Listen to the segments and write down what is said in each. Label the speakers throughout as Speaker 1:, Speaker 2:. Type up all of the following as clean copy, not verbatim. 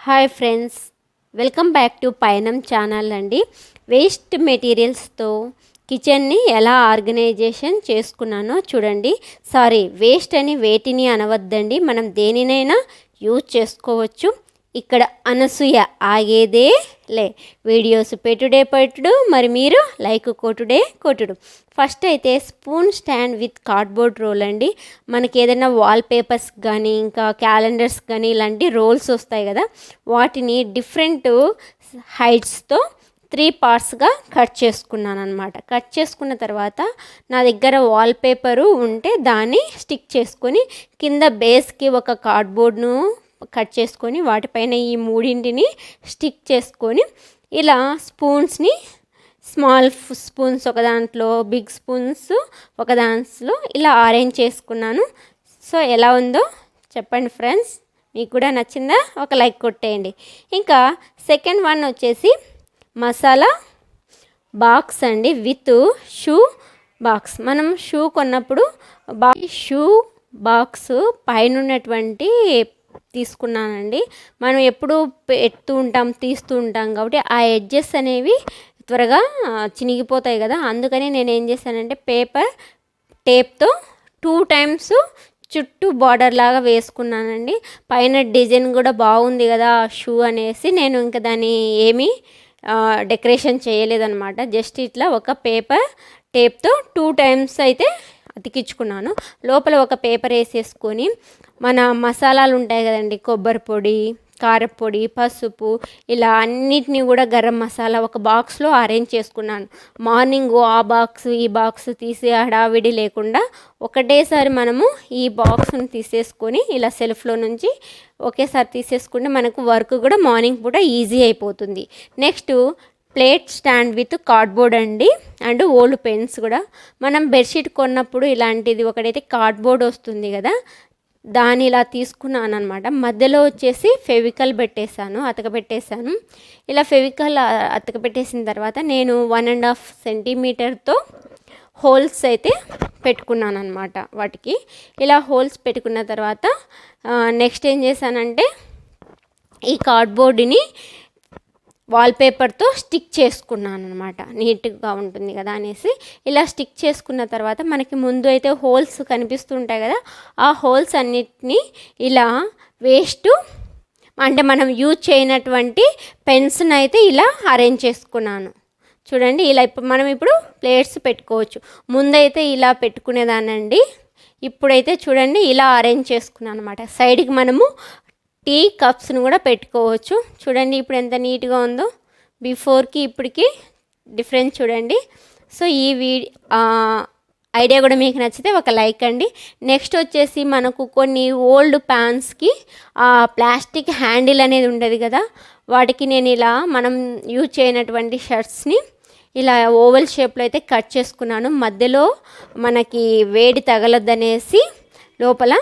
Speaker 1: Hi friends, welcome back to పయనం channel అండి. Waste మెటీరియల్స్తో కిచెన్ని ఎలా ఆర్గనైజేషన్ చేసుకున్నానో చూడండి. వేస్ట్ అని వేటిని అనవద్దండి, మనం దేనినైనా యూజ్ చేసుకోవచ్చు. ఇక్కడ అనసూయ ఆగేదే లే, వీడియోస్ పెట్టుడు మరి మీరు లైక్ కొట్టుడు. ఫస్ట్ అయితే spoon stand with cardboard roll అండి. మనకి ఏదైనా వాల్ పేపర్స్ కానీ ఇంకా క్యాలెండర్స్ కానీ ఇలాంటి రోల్స్ వస్తాయి కదా, వాటిని డిఫరెంట్ హైట్స్తో 3 పార్ట్స్గా కట్ చేసుకున్నాను అనమాట. కట్ చేసుకున్న తర్వాత నా దగ్గర వాల్ పేపరు ఉంటే దాన్ని స్టిక్ చేసుకొని కింద బేస్కి ఒక కార్డ్బోర్డ్ను కట్ చేసుకొని వాటిపైన ఈ మూడింటిని స్టిక్ చేసుకొని ఇలా స్పూన్స్ని స్మాల్ స్పూన్స్ ఒక దాంట్లో, బిగ్ స్పూన్స్ ఒక దాంట్లో ఇలా అరేంజ్ చేసుకున్నాను. సో ఎలా ఉందో చెప్పండి ఫ్రెండ్స్, మీకు కూడా నచ్చిందా? ఒక లైక్ కొట్టేయండి. ఇంకా సెకండ్ వన్ వచ్చేసి మసాలా బాక్స్ అండి, విత్ షూ బాక్స్. మనం షూ కొన్నప్పుడు షూ బాక్స్ పైన ఉన్నటువంటి తీసుకున్నానండి. మనం ఎప్పుడు తీస్తూ ఉంటాం కాబట్టి ఆ ఎడ్జెస్ అనేవి త్వరగా చినిగిపోతాయి కదా, అందుకని నేను ఏం చేశానంటే పేపర్ టేప్తో 2 times చుట్టూ బార్డర్ లాగా వేసుకున్నానండి. పైన డిజైన్ కూడా బాగుంది కదా షూ అనేసి నేను ఇంకా దాన్ని ఏమీ డెకరేషన్ చేయలేదన్నమాట. జస్ట్ ఇట్లా ఒక పేపర్ టేప్తో 2 times అయితే అతికించుకున్నాను. లోపల ఒక పేపర్ వేసేసుకొని మన మసాలాలు ఉంటాయి కదండి, కొబ్బరి పొడి, కారపొడి, పసుపు, ఇలా అన్నిటినీ కూడా గరం మసాలా ఒక బాక్స్లో అరేంజ్ చేసుకున్నాను. మార్నింగ్ ఆ బాక్స్ ఈ బాక్స్ తీసి హడావిడి లేకుండా ఒకటేసారి మనము ఈ బాక్స్ని తీసేసుకొని ఇలా సెల్ఫ్లో నుంచి ఒకేసారి తీసేసుకుంటే మనకు వర్క్ కూడా మార్నింగ్ పూట ఈజీ అయిపోతుంది. Next plate stand with cardboard అండి, అండ్ ఓల్డ్ పెన్స్ కూడా. మనం బెడ్షీట్ కొన్నప్పుడు ఇలాంటిది ఒకటైతే కార్డ్బోర్డ్ వస్తుంది కదా, దాన్ని ఇలా తీసుకున్నాను అనమాట. మధ్యలో వచ్చేసి ఫెవికల్ అతకబెట్టేశాను. ఇలా ఫెవికల్ అతకబెట్టేసిన తర్వాత నేను 1.5 centimeterతో హోల్స్ అయితే పెట్టుకున్నాను అనమాట. వాటికి ఇలా హోల్స్ పెట్టుకున్న తర్వాత నెక్స్ట్ ఏం చేశానంటే ఈ కార్డ్బోర్డ్ని వాల్పేపర్తో స్టిక్ చేసుకున్నాను అనమాట. నీట్గా ఉంటుంది కదా అనేసి ఇలా స్టిక్ చేసుకున్న తర్వాత మనకి ముందు అయితే హోల్స్ కనిపిస్తుంటాయి కదా, ఆ హోల్స్ అన్నిటినీ ఇలా వేస్ట్ అంటే మనం యూజ్ చేయనటువంటి పెన్స్ని అయితే ఇలా అరేంజ్ చేసుకున్నాను. చూడండి, ఇలా మనం ఇప్పుడు ప్లేట్స్ పెట్టుకోవచ్చు. ముందైతే ఇలా పెట్టుకునేదానండి, ఇప్పుడైతే చూడండి ఇలా అరేంజ్ చేసుకున్నాను అనమాట. సైడ్కి మనము టీ కప్స్ను కూడా పెట్టుకోవచ్చు. చూడండి ఇప్పుడు ఎంత నీట్గా ఉందో, బిఫోర్కి ఇప్పటికి డిఫరెన్స్ చూడండి. సో ఈ ఐడియా కూడా మీకు నచ్చితే ఒక లైక్ అండి. నెక్స్ట్ వచ్చేసి మనకు కొన్ని ఓల్డ్ ప్యాన్స్కి ప్లాస్టిక్ హ్యాండిల్ అనేది ఉండదు కదా, వాటికి నేను ఇలా మనం యూజ్ చేయనటువంటి షర్ట్స్ని ఇలా ఓవెల్ షేప్లో అయితే కట్ చేసుకున్నాను. మధ్యలో మనకి వేడి తగలద్దనేసి లోపల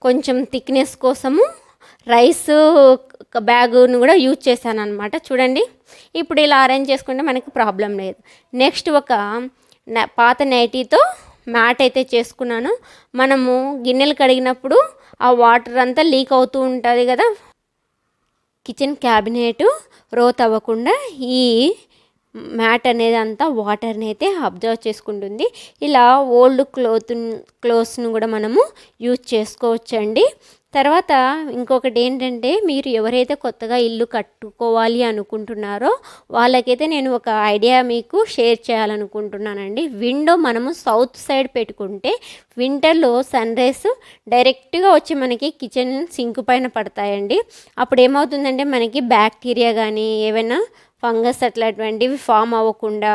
Speaker 1: కొంచెం థిక్నెస్ కోసము రైస్ బ్యాగును కూడా యూజ్ చేశాను అనమాట. చూడండి ఇప్పుడు ఇలా అరేంజ్ చేసుకుంటే మనకి ప్రాబ్లం లేదు. నెక్స్ట్ ఒక పాత నైటీతో మ్యాట్ అయితే చేసుకున్నాను. మనము గిన్నెలు కడిగినప్పుడు ఆ వాటర్ అంతా లీక్ అవుతూ ఉంటుంది కదా, కిచెన్ క్యాబినెట్ రోత్ అవ్వకుండా ఈ మ్యాట్ అనేది అంతా వాటర్ని అయితే అబ్జర్వ్ చేసుకుంటుంది. ఇలా ఓల్డ్ క్లోత్స్ను కూడా మనము యూజ్ చేసుకోవచ్చండి. తర్వాత ఇంకొకటి ఏంటంటే, మీరు ఎవరైతే కొత్తగా ఇల్లు కట్టుకోవాలి అనుకుంటున్నారో వాళ్ళకైతే నేను ఒక ఐడియా మీకు షేర్ చేయాలనుకుంటున్నానండి. విండో మనము సౌత్ సైడ్ పెట్టుకుంటే వింటర్లో సన్ రైస్ డైరెక్ట్గా వచ్చి మనకి కిచెన్ సింక్ పైన పడతాయండి. అప్పుడు ఏమవుతుందంటే మనకి బ్యాక్టీరియా కానీ ఏమైనా ఫంగస్ అట్లాంటివి ఫామ్ అవ్వకుండా,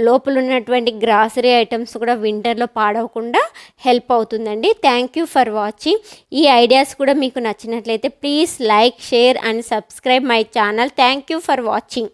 Speaker 1: లోపల ఉన్నటువంటి గ్రాసరీ ఐటమ్స్ కూడా వింటర్లో పాడవకుండా హెల్ప్ అవుతుందండి. Thank you for watching. ఈ ఐడియాస్ కూడా మీకు నచ్చినట్లయితే please like, share and subscribe my channel. Thank you for watching.